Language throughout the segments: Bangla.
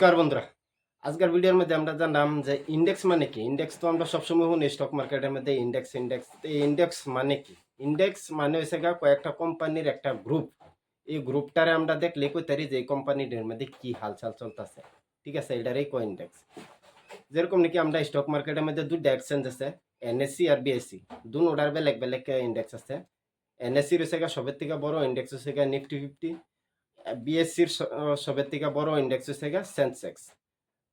নমস্কার বন্ধুরা। আজকের ভিডিওর মধ্যে আমরা জানলাম যে ইন্ডেক্স মানে কি। ইন্ডেক্স তো আমরা সবসময় শুনি স্টক মার্কেটের মধ্যে ইন্ডেক্স ইন্ডেক্স। এই ইন্ডেক্স মানে কি? ইন্ডেক্স মানে হচ্ছে গা কয়েকটা কোম্পানির একটা গ্রুপ। এই গ্রুপটারে আমরা দেখলে কইতারি যে এই কোম্পানিটার মধ্যে কি হালচাল চলতেছে। ঠিক আছে, এটারই কয় ইন্ডেক্স। যেরকম নাকি আমরা স্টক মার্কেটের মধ্যে দুইটা এক্সচেঞ্জ আছে, এনএসসি আর বিএসসি। দুটোর বেলেগ বেলেগ ইন্ডেক্স আছে। এনএসসি হচ্ছে গা সবের থেকে বড় ইন্ডেক্স হচ্ছে গা নিফটি 50। বিএসসির সবের থেকে বড় ইন্ডেক্স হচ্ছে গা সেন্সেক্স।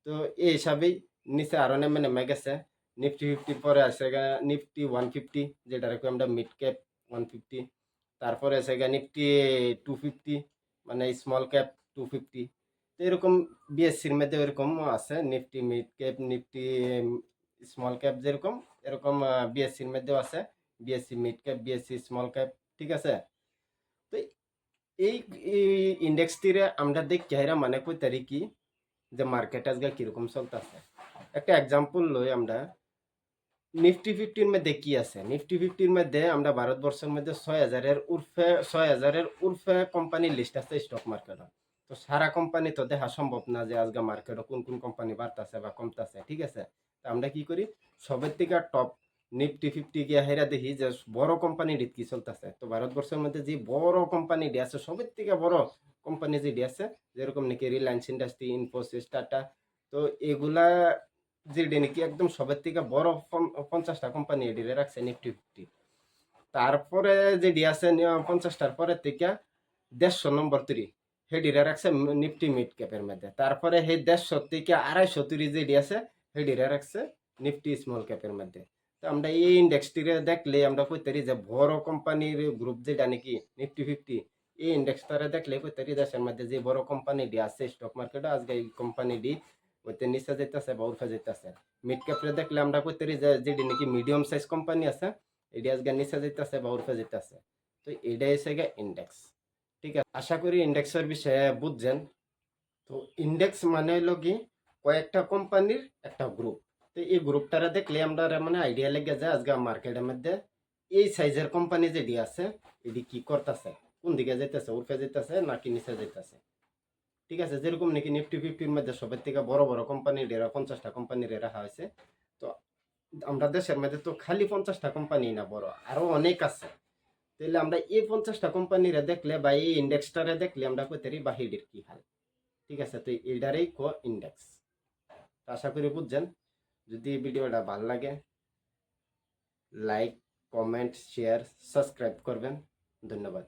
তো এই হিসাবেই নিচে আরো নেমে গেছে। নিফটি 50 পরে আছে গা নিফটি 150, যেটা রাখি আমরা মিড ক্যাপ 150। তারপরে আছে গা নিফটি 250, মানে স্মল ক্যাপ 250। তো এরকম বিএসসির মধ্যে এরকম আছে, Nifty mid cap, Nifty small cap, যেরকম এরকম বিএসসির মধ্যেও আছে, BSc mid cap, BSc small cap. ঠিক আছে। তো এই ইন্ডেক্সটিরে আমরা দেখি হাইরা মানে কই তারি কি যে মার্কেট আজকে কিরকম চলতেছে। একটা এক্সাম্পল লই আমরা, নিফটি 50-র মধ্যে কি আছে। নিফটি 50-র মধ্যে আমরা ভারতবর্ষের মধ্যে 6,000-এর উর্ফে কোম্পানির লিস্ট আছে স্টক মার্কেটে। তো সারা কোম্পানি তো দেখা সম্ভব না যে আজকে মার্কেটে কোন কোন কোম্পানি বাড়তেছে বা কমতেছে। ঠিক আছে। তো আমরা কি করি, সবের থেকে টপ নিফটি 50 গিয়া হেরা দেখি যে বড় কোম্পানিটি কি চলতেছে। তো ভারতবর্ষের মধ্যে যে বড় কোম্পানিটি আছে, সবের থেকে বড় কোম্পানি যেটি আছে, যেরকম নাকি রিলায়েন্স ইন্ডাস্ট্রি, ইনফোসিস, টাটা। তো এগুলা যেটি নাকি একদম সবের থেকে বড় 50টা কোম্পানি এডিরে রাখছে নিফটি 50। তারপরে যেটি আছে 50টার পরে থেকে 150 নম্বর তৈরি হেডিরে রাখছে নিফটি মিড ক্যাপের মধ্যে। তারপরে সেই 150 থেকে 250 তৈরি যেটি আছে হেডিরে রাখছে নিফটি স্মল ক্যাপের মধ্যে। তো আমরা এই ইন্ডেক্সটিরে দেখলে আমরা কইতারি যে বড় কোম্পানির গ্রুপ যেটা নাকি নিফটি 50, এই ইন্ডেক্সটারে দেখলে কইতারি দেশের মধ্যে যে বড় কোম্পানিটি আছে স্টক মার্কেটে আজকে এই কোম্পানিটি ওইতে নিচে যেতেছে বা উঠে যেতেছে। মিড ক্যাপে দেখলে আমরা কইতারি যে যেটি নাকি মিডিয়াম সাইজ কোম্পানি আছে, এটি আজকে নিচে যেতেছে বা উঠে যেতেছে। তো এটাই হচ্ছে গিয়ে ইন্ডেক্স। ঠিক আছে, আশা করি ইন্ডেক্সের বিষয়ে বুঝছেন। তো ইন্ডেক্স মানে হলো কি কয়েকটা কোম্পানির একটা গ্রুপ। তো এই গ্রুপটারে দেখলে আমরা মানে আইডিয়া লেগে যায় আজকে মার্কেটের মধ্যে এই সাইজের কোম্পানি যেটি আছে এটি কি করতেছে, কোন দিকে যেতেছে, উঠে যেতেছে নাকি নিচে যেতেছে। ঠিক আছে, যেরকম নাকি নিফটি 50-র মধ্যে সবের থেকে বড় বড় কোম্পানির 50টা কোম্পানির রাখা হয়েছে। তো আমরা দেশের মধ্যে তো খালি 50টা কোম্পানি না, বড় আরো অনেক আছে। তাহলে আমরা এই 50টা কোম্পানিরে দেখলে বা এই ইন্ডেক্সটারে দেখলে আমরা কইতারি বাহিরের কি হাল। ঠিক আছে, তো এটারই ইন্ডেক্স। আশা করি বুঝছেন। যদি ভিডিওটা ভালো লাগে, লাইক, কমেন্ট, শেয়ার, সাবস্ক্রাইব করবেন। ধন্যবাদ।